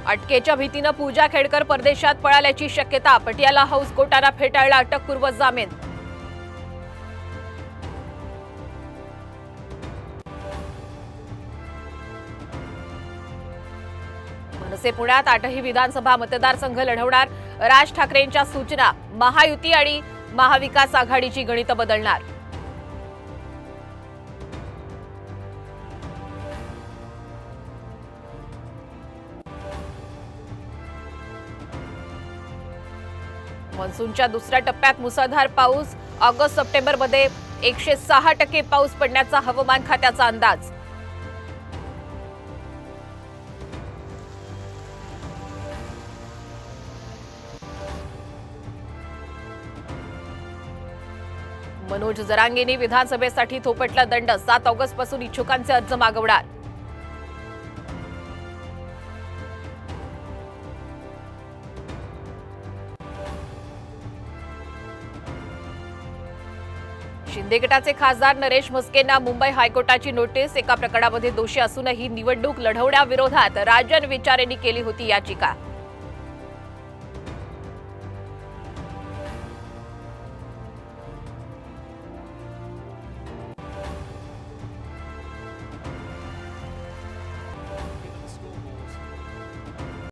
अटकेच्या भीतीनं पूजा खेडकर परदेशात पळाल्याची शक्यता। पटियाला हाऊस कोर्टाने फेटाळला अटकपूर्व जामीन। मनसे पुण्यात 8ही विधानसभा मतदारसंघ लढवणार। राज ठाकरेंच्या सूचना, महायुती आणि महाविकास आघाडीची गणितं बदलणार। मान्सूनच्या दुसऱ्या टप्प्यात मुसळधार पाऊस। ऑगस्ट सप्टेंबरमध्ये 106% पाऊस पडण्याचा हवामान खात्याचा अंदाज। मनोज जरांगेंनी विधानसभेसाठी थोपटला दंड। 7 ऑगस्ट पासून इच्छुकांचे अर्ज मागवणार। शिंदे गटाचे खासदार नरेश म्हस्केंना मुंबई हायकोर्टाची नोटीस। एका प्रकरणामध्ये दोषी असूनही निवडणूक लढवण्याविरोधात राजन विचारेंनी केली होती याचिका।